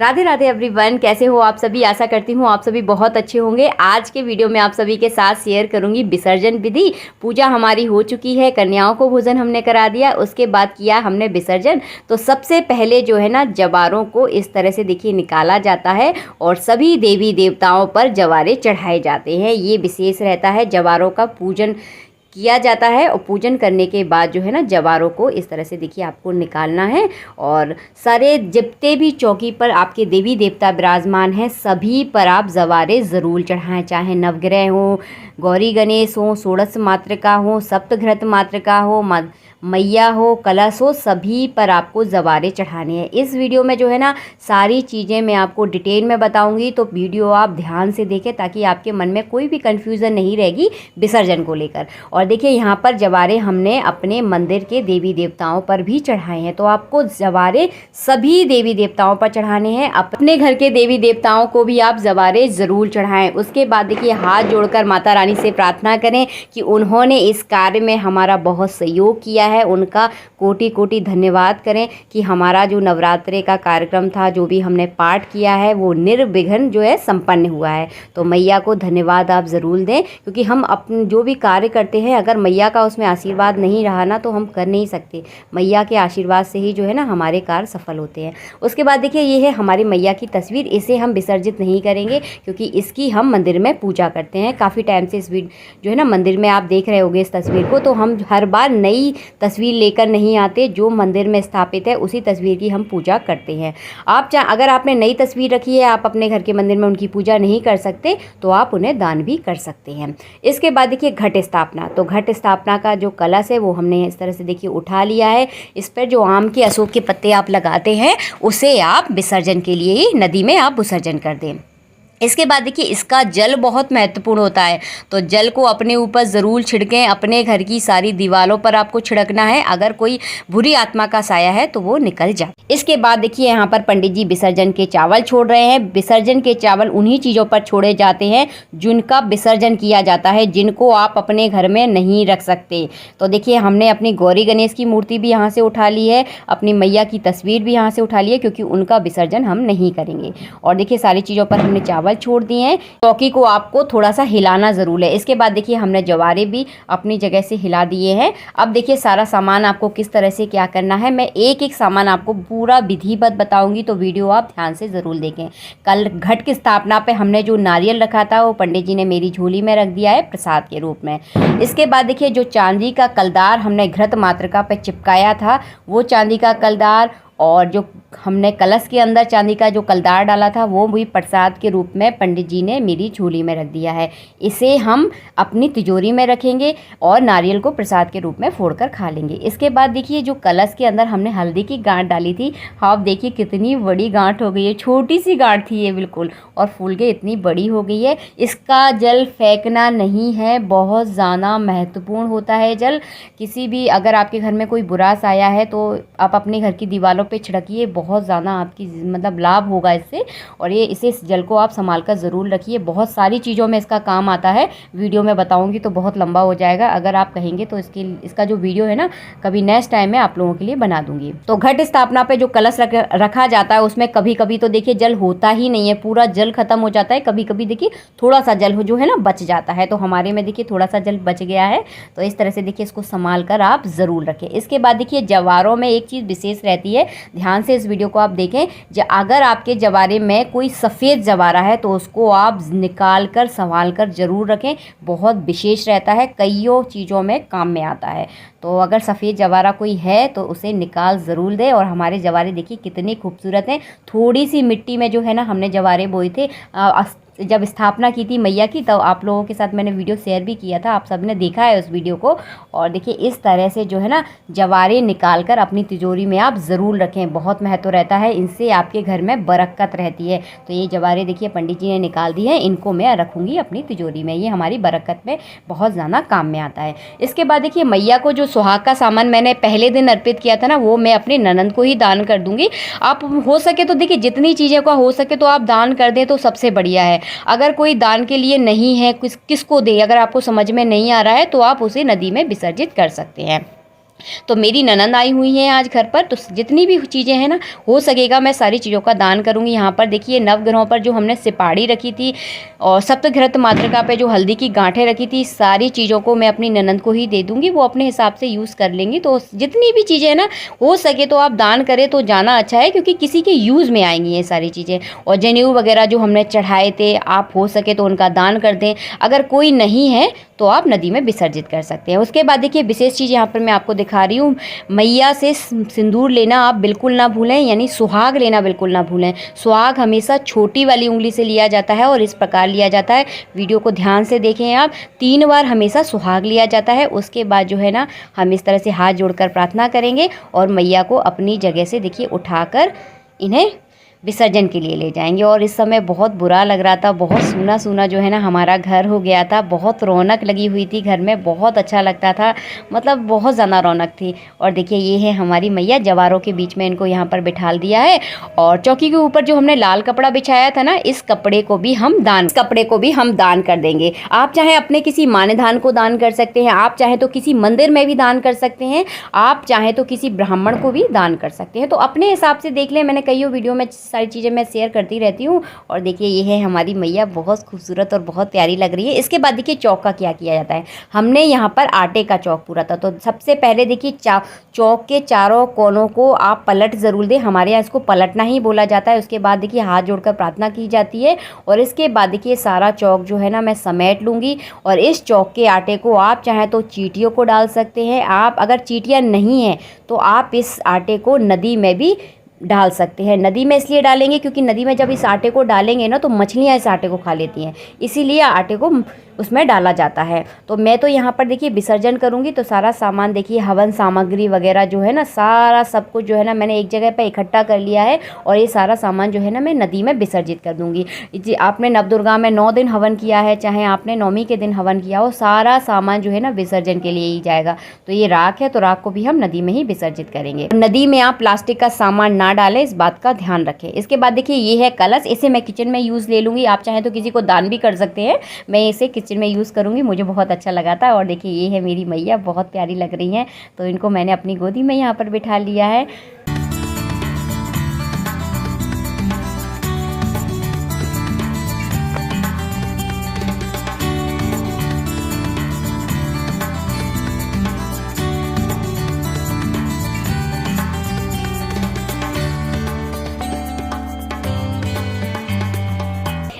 Radhe Radhe everyone, कैसे हो आप सभी। आशा करती हूँ आप सभी बहुत अच्छे होंगे। आज के वीडियो में आप सभी के साथ शेयर करूंगी विसर्जन विधि। पूजा हमारी हो चुकी है, कन्याओं को भोजन हमने करा दिया, उसके बाद किया हमने विसर्जन। तो सबसे पहले जो है ना, जवारों को इस तरह से देखिए निकाला जाता है और सभी देवी देवताओं पर जवारे चढ़ाए जाते हैं। ये विशेष रहता है, जवारों का पूजन किया जाता है और पूजन करने के बाद जो है ना, जवारों को इस तरह से देखिए आपको निकालना है। और सारे जितने भी चौकी पर आपके देवी देवता विराजमान हैं, सभी पर आप जवारे ज़रूर चढ़ाएं, चाहे नवग्रह हो, गौरी गणेश हो, षोडश मातृका हो, सप्तघृत मातृका हो, मैया हो, कलश हो, सभी पर आपको जवारे चढ़ाने हैं। इस वीडियो में जो है ना, सारी चीज़ें मैं आपको डिटेल में बताऊंगी, तो वीडियो आप ध्यान से देखें ताकि आपके मन में कोई भी कन्फ्यूज़न नहीं रहेगी विसर्जन को लेकर। और देखिए यहाँ पर जवारे हमने अपने मंदिर के देवी देवताओं पर भी चढ़ाए हैं, तो आपको जवारे सभी देवी देवताओं पर चढ़ाने हैं। अपने घर के देवी देवताओं को भी आप जवारे ज़रूर चढ़ाएं। उसके बाद देखिए हाथ जोड़कर माता रानी से प्रार्थना करें कि उन्होंने इस कार्य में हमारा बहुत सहयोग किया है, उनका कोटि कोटि धन्यवाद करें कि हमारा जो नवरात्रे का कार्यक्रम था, जो भी हमने पाठ किया है, वो निर्विघ्न जो है संपन्न हुआ है। तो मैया को धन्यवाद आप ज़रूर दें, क्योंकि हम अपने जो भी कार्य करते हैं, अगर मैया का उसमें आशीर्वाद नहीं रहा ना, तो हम कर नहीं सकते। मैया के आशीर्वाद से ही जो है ना, हमारे कार्य सफल होते हैं। उसके बाद देखिए ये है हमारी मैया की तस्वीर। इसे हम विसर्जित नहीं करेंगे क्योंकि इसकी हम मंदिर में पूजा करते हैं। काफ़ी टाइम से इस जो है ना, मंदिर में आप देख रहे होंगे इस तस्वीर को। तो हम हर बार नई तस्वीर लेकर नहीं आते, जो मंदिर में स्थापित है उसी तस्वीर की हम पूजा करते हैं। अगर आपने नई तस्वीर रखी है, आप अपने घर के मंदिर में उनकी पूजा नहीं कर सकते, तो आप उन्हें दान भी कर सकते हैं। इसके बाद देखिए घट स्थापना। तो घट स्थापना का जो कलश है वो हमने इस तरह से देखिए उठा लिया है। इस पर जो आम के अशोक के पत्ते आप लगाते हैं, उसे आप विसर्जन के लिए ही नदी में आप विसर्जन कर दें। इसके बाद देखिए इसका जल बहुत महत्वपूर्ण होता है, तो जल को अपने ऊपर ज़रूर छिड़कें। अपने घर की सारी दीवारों पर आपको छिड़कना है, अगर कोई बुरी आत्मा का साया है तो वो निकल जाए। इसके बाद देखिए यहाँ पर पंडित जी विसर्जन के चावल छोड़ रहे हैं। विसर्जन के चावल उन्हीं चीज़ों पर छोड़े जाते हैं जिनका विसर्जन किया जाता है, जिनको आप अपने घर में नहीं रख सकते। तो देखिए हमने अपनी गौरी गणेश की मूर्ति भी यहाँ से उठा ली है, अपनी मैया की तस्वीर भी यहाँ से उठा ली है, क्योंकि उनका विसर्जन हम नहीं करेंगे। और देखिए सारी चीज़ों पर हमने चावल छोड़ दिए हैं। चौकी को आपको थोड़ा सा हिलाना ज़रूर है। इसके बाद देखिए हमने जवारे भी अपनी जगह से हिला दिए हैं। अब देखिए सारा सामान आपको किस तरह से क्या करना है, मैं एक एक सामान आपको पूरा विधिवत बताऊंगी, तो वीडियो आप ध्यान से ज़रूर देखें। कल घट की स्थापना पे हमने जो नारियल रखा था, वो पंडित जी ने मेरी झोली में रख दिया है प्रसाद के रूप में। इसके बाद देखिए जो चांदी का कलदार हमने घृत मातृका पे चिपकाया था, वो चांदी का कलदार, और जो हमने कलश के अंदर चांदी का जो कलदार डाला था, वो भी प्रसाद के रूप में पंडित जी ने मेरी झोली में रख दिया है। इसे हम अपनी तिजोरी में रखेंगे और नारियल को प्रसाद के रूप में फोड़कर खा लेंगे। इसके बाद देखिए जो कलश के अंदर हमने हल्दी की गांठ डाली थी, आप देखिए कितनी बड़ी गांठ हो गई है। छोटी सी गांठ थी ये बिल्कुल, और फूल के इतनी बड़ी हो गई है। इसका जल फेंकना नहीं है, बहुत ज़्यादा महत्वपूर्ण होता है जल। किसी भी अगर आपके घर में कोई बुरा साया है, तो आप अपने घर की दीवारों पे छिड़किए, बहुत ज़्यादा आपकी मतलब लाभ होगा इससे। और ये इस जल को आप संभाल कर ज़रूर रखिए। बहुत सारी चीज़ों में इसका काम आता है, वीडियो में बताऊंगी तो बहुत लंबा हो जाएगा। अगर आप कहेंगे तो इसका जो वीडियो है ना, कभी नेक्स्ट टाइम में आप लोगों के लिए बना दूंगी। तो घट स्थापना पे जो कलश रखा जाता है, उसमें कभी कभी तो देखिए जल होता ही नहीं है, पूरा जल खत्म हो जाता है। कभी कभी देखिए थोड़ा सा जल जो है ना बच जाता है, तो हमारे में देखिए थोड़ा सा जल बच गया है। तो इस तरह से देखिए इसको संभाल कर आप ज़रूर रखें। इसके बाद देखिए जवारों में एक चीज़ विशेष रहती है, ध्यान से इस वीडियो को आप देखें। अगर आपके जवारे में कोई सफ़ेद जवारा है, तो उसको आप निकाल कर संभाल कर ज़रूर रखें, बहुत विशेष रहता है, कईयों चीज़ों में काम में आता है। तो अगर सफ़ेद जवारा कोई है तो उसे निकाल ज़रूर दें। और हमारे जवारे देखिए कितने खूबसूरत हैं। थोड़ी सी मिट्टी में जो है ना, हमने जवारे बोए थे जब स्थापना की थी मैया की, तो आप लोगों के साथ मैंने वीडियो शेयर भी किया था, आप सबने देखा है उस वीडियो को। और देखिए इस तरह से जो है ना, जवारे निकाल कर अपनी तिजोरी में आप ज़रूर रखें, बहुत महत्व रहता है, इनसे आपके घर में बरकत रहती है। तो ये जवारे देखिए पंडित जी ने निकाल दी है, इनको मैं रखूँगी अपनी तिजोरी में, ये हमारी बरकत में बहुत ज़्यादा काम में आता है। इसके बाद देखिए मैया को जो सुहाग का सामान मैंने पहले दिन अर्पित किया था ना, वो मैं अपनी ननंद को ही दान कर दूँगी। आप हो सके तो देखिए जितनी चीज़ें का हो सके तो आप दान कर दें तो सबसे बढ़िया है। अगर कोई दान के लिए नहीं है, किसको दे, अगर आपको समझ में नहीं आ रहा है, तो आप उसे नदी में विसर्जित कर सकते हैं। तो मेरी ननंद आई हुई हैं आज घर पर, तो जितनी भी चीज़ें हैं ना, हो सकेगा मैं सारी चीज़ों का दान करूँगी। यहाँ पर देखिए नवग्रहों पर जो हमने सिपाड़ी रखी थी और सप्तघृत मातृका पे जो हल्दी की गांठें रखी थी, सारी चीज़ों को मैं अपनी ननंद को ही दे दूँगी, वो अपने हिसाब से यूज़ कर लेंगी। तो जितनी भी चीज़ें हैं ना, हो सके तो आप दान करें तो ज़्यादा अच्छा है, क्योंकि किसी के यूज़ में आएंगी ये सारी चीज़ें। और जनेऊ वगैरह जो हमने चढ़ाए थे, आप हो सके तो उनका दान कर दें। अगर कोई नहीं है तो आप नदी में विसर्जित कर सकते हैं। उसके बाद देखिए विशेष चीज़ यहाँ पर मैं आपको दिखा रही हूँ, मैया से सिंदूर लेना आप बिल्कुल ना भूलें, यानी सुहाग लेना बिल्कुल ना भूलें। सुहाग हमेशा छोटी वाली उंगली से लिया जाता है और इस प्रकार लिया जाता है। वीडियो को ध्यान से देखें आप, 3 बार हमेशा सुहाग लिया जाता है। उसके बाद जो है ना, हम इस तरह से हाथ जोड़कर प्रार्थना करेंगे और मैया को अपनी जगह से देखिए उठाकर इन्हें विसर्जन के लिए ले जाएंगे। और इस समय बहुत बुरा लग रहा था, बहुत सूना सूना जो है ना हमारा घर हो गया था। बहुत रौनक लगी हुई थी घर में, बहुत अच्छा लगता था, मतलब बहुत ज़्यादा रौनक थी। और देखिए ये है हमारी मैया, जवारों के बीच में इनको यहाँ पर बिठाल दिया है। और चौकी के ऊपर जो हमने लाल कपड़ा बिछाया था ना, इस कपड़े को भी हम दान कर देंगे। आप चाहे अपने किसी मान्यधान को दान कर सकते हैं, आप चाहे तो किसी मंदिर में भी दान कर सकते हैं, आप चाहे तो किसी ब्राह्मण को भी दान कर सकते हैं। तो अपने हिसाब से देख लें, मैंने कई वीडियो में सारी चीज़ें मैं शेयर करती रहती हूँ। और देखिए ये है हमारी मैया, बहुत खूबसूरत और बहुत प्यारी लग रही है। इसके बाद देखिए चौक का क्या किया जाता है। हमने यहाँ पर आटे का चौक पूरा था, तो सबसे पहले देखिए चौक के चारों कोनों को आप पलट ज़रूर दें। हमारे यहाँ इसको पलटना ही बोला जाता है। उसके बाद देखिए हाथ जोड़कर प्रार्थना की जाती है। और इसके बाद देखिए सारा चौक जो है ना मैं समेट लूँगी। और इस चौक के आटे को आप चाहें तो चींटियों को डाल सकते हैं। आप अगर चींटियाँ नहीं हैं तो आप इस आटे को नदी में भी डाल सकते हैं। नदी में इसलिए डालेंगे क्योंकि नदी में जब इस आटे को डालेंगे ना, तो मछलियाँ इस आटे को खा लेती हैं, इसीलिए आटे को उसमें डाला जाता है। तो मैं तो यहाँ पर देखिए विसर्जन करूँगी, तो सारा सामान देखिए हवन सामग्री वगैरह जो है ना, सारा सब कुछ जो है ना मैंने एक जगह पर इकट्ठा कर लिया है। और ये सारा सामान जो है ना मैं नदी में विसर्जित कर दूँगी। जी, आपने नवदुर्गा में 9 दिन हवन किया है, चाहे आपने नवमी के दिन हवन किया हो, सारा सामान जो है ना विसर्जन के लिए ही जाएगा। तो ये राख है, तो राख को भी हम नदी में ही विसर्जित करेंगे। नदी में आप प्लास्टिक का सामान ना डालें, इस बात का ध्यान रखें। इसके बाद देखिए ये है कलश, इसे मैं किचन में यूज़ ले लूँगी। आप चाहें तो किसी को दान भी कर सकते हैं, मैं इसे किचन में यूज़ करूँगी, मुझे बहुत अच्छा लगा था। और देखिए ये है मेरी मैया, बहुत प्यारी लग रही हैं, तो इनको मैंने अपनी गोदी में यहाँ पर बिठा लिया है।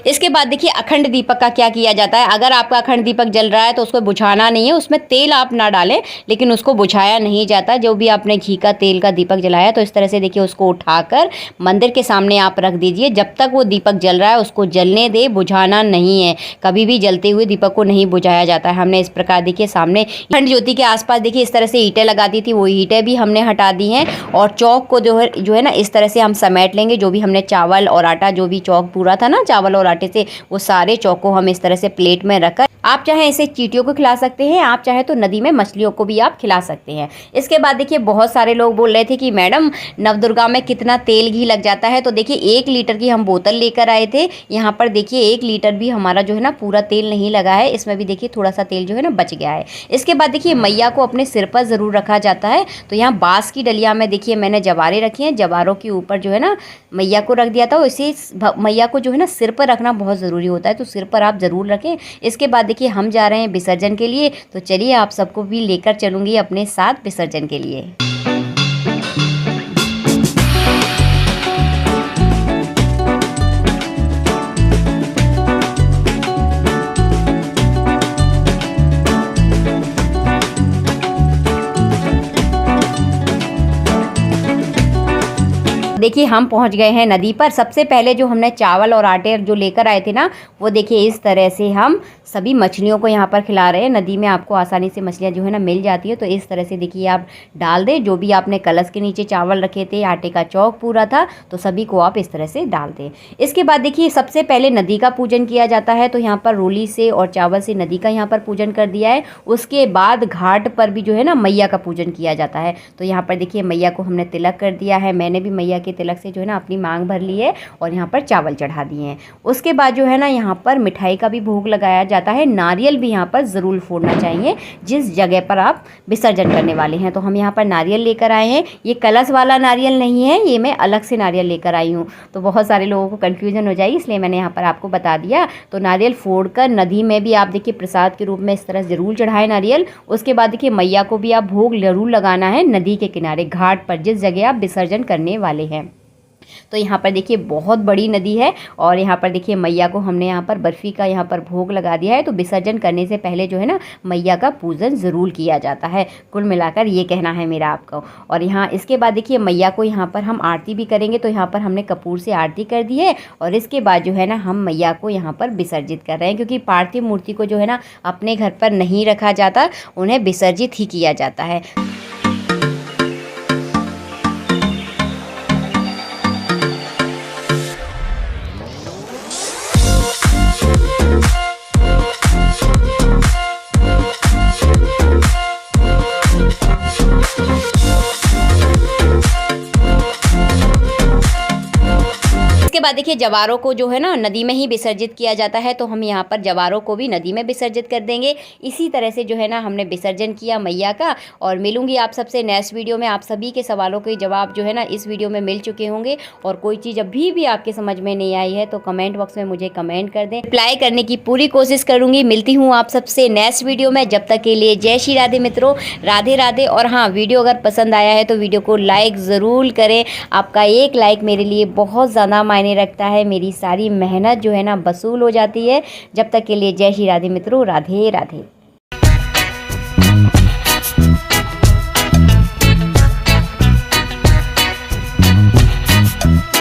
इसके बाद देखिए अखंड दीपक का क्या किया जाता है। अगर आपका अखंड दीपक जल रहा है तो उसको बुझाना नहीं है, उसमें तेल आप ना डालें, लेकिन उसको बुझाया नहीं जाता। जो भी आपने घी का तेल का दीपक जलाया, तो इस तरह से देखिए उसको उठाकर मंदिर के सामने आप रख दीजिए। जब तक वो दीपक जल रहा है उसको जलने दे, बुझाना नहीं है। कभी भी जलते हुए दीपक को नहीं बुझाया जाता है। हमने इस प्रकार देखिए सामने अखंड ज्योति के आसपास देखिए इस तरह से ईंटें लगा दी थी, वो ईंटें भी हमने हटा दी हैं। और चौक को जो है ना इस तरह से हम समेट लेंगे। जो भी हमने चावल और आटा, जो भी चौक पूरा था ना चावल और आटे से, वो सारे चौक को हम इस तरह से प्लेट में रखकर, आप चाहे इसे चींटियों को खिला सकते हैं, आप चाहे तो नदी में मछलियों को भी आप खिला सकते हैं। इसके बाद देखिए बहुत सारे लोग बोल रहे थे कि मैडम नवदुर्गा में कितना तेल घी लग जाता है। तो देखिए 1 लीटर की हम बोतल लेकर आए थे। यहाँ पर देखिए 1 लीटर भी हमारा जो है ना पूरा तेल नहीं लगा है, इसमें भी देखिए थोड़ा सा तेल जो है ना बच गया है। इसके बाद देखिए मैया को अपने सिर पर ज़रूर रखा जाता है। तो यहाँ बाँस की डलिया में देखिए मैंने जवारे रखी हैं, जवारों के ऊपर जो है ना मैया को रख दिया था। इसे मैया को जो है ना सिर पर रखना बहुत ज़रूरी होता है, तो सिर पर आप ज़रूर रखें। इसके बाद देखिए हम जा रहे हैं विसर्जन के लिए, तो चलिए आप सबको भी लेकर चलूँगी अपने साथ विसर्जन के लिए। देखिए हम पहुंच गए हैं नदी पर। सबसे पहले जो हमने चावल और आटे जो लेकर आए थे ना, वो देखिए इस तरह से हम सभी मछलियों को यहाँ पर खिला रहे हैं। नदी में आपको आसानी से मछलियाँ जो है ना मिल जाती है, तो इस तरह से देखिए आप डाल दें। जो भी आपने कलश के नीचे चावल रखे थे, आटे का चौक पूरा था, तो सभी को आप इस तरह से डाल दें। इसके बाद देखिए सबसे पहले नदी का पूजन किया जाता है। तो यहाँ पर रोली से और चावल से नदी का यहाँ पर पूजन कर दिया है। उसके बाद घाट पर भी जो है ना मैया का पूजन किया जाता है। तो यहाँ पर देखिए मैया को हमने तिलक कर दिया है। मैंने भी मैया के के तिलक से जो है ना अपनी मांग भर ली है और यहाँ पर चावल चढ़ा दिए हैं। उसके बाद जो है ना यहाँ पर मिठाई का भी भोग लगाया जाता है। नारियल भी यहाँ पर ज़रूर फोड़ना चाहिए जिस जगह पर आप विसर्जन करने वाले हैं। तो हम यहाँ पर नारियल लेकर आए हैं। ये कलश वाला नारियल नहीं है, ये मैं अलग से नारियल लेकर आई हूँ। तो बहुत सारे लोगों को कन्फ्यूजन हो जाएगी, इसलिए मैंने यहाँ पर आपको बता दिया। तो नारियल फोड़कर नदी में भी आप देखिए प्रसाद के रूप में इस तरह ज़रूर चढ़ाएं नारियल। उसके बाद देखिए मैया को भी आप भोग ज़रूर लगाना है नदी के किनारे, घाट पर, जिस जगह आप विसर्जन करने वाले हैं। तो यहाँ पर देखिए बहुत बड़ी नदी है और यहाँ पर देखिए मैया को हमने यहाँ पर बर्फ़ी का यहाँ पर भोग लगा दिया है। तो विसर्जन करने से पहले जो है ना मैया का पूजन ज़रूर किया जाता है। कुल मिलाकर ये कहना है मेरा आपको। और यहाँ इसके बाद देखिए मैया को यहाँ पर हम आरती भी करेंगे। तो यहाँ पर हमने कपूर से आरती कर दी है और इसके बाद जो है ना हम मैया को यहाँ पर विसर्जित कर रहे हैं, क्योंकि पार्थिव मूर्ति को जो है ना अपने घर पर नहीं रखा जाता, उन्हें विसर्जित ही किया जाता है। इसके बाद देखिए जवारों को जो है ना नदी में ही विसर्जित किया जाता है। तो हम यहाँ पर जवारों को भी नदी में विसर्जित कर देंगे। इसी तरह से जो है ना हमने विसर्जन किया मैया का। और मिलूंगी आप सबसे नेक्स्ट वीडियो में। आप सभी के सवालों के जवाब जो है ना इस वीडियो में मिल चुके होंगे। और कोई चीज़ अभी भी आपके समझ में नहीं आई है तो कमेंट बॉक्स में मुझे कमेंट कर दें, रिप्लाई करने की पूरी कोशिश करूँगी। मिलती हूँ आप सबसे नेक्स्ट वीडियो में। जब तक के लिए जय श्री राधे मित्रों, राधे राधे। और हाँ, वीडियो अगर पसंद आया है तो वीडियो को लाइक ज़रूर करें। आपका एक लाइक मेरे लिए बहुत ज़्यादा मायने रखता है। मेरी सारी मेहनत जो है ना वसूल हो जाती है। जब तक के लिए जय श्री राधे मित्रों, राधे राधे।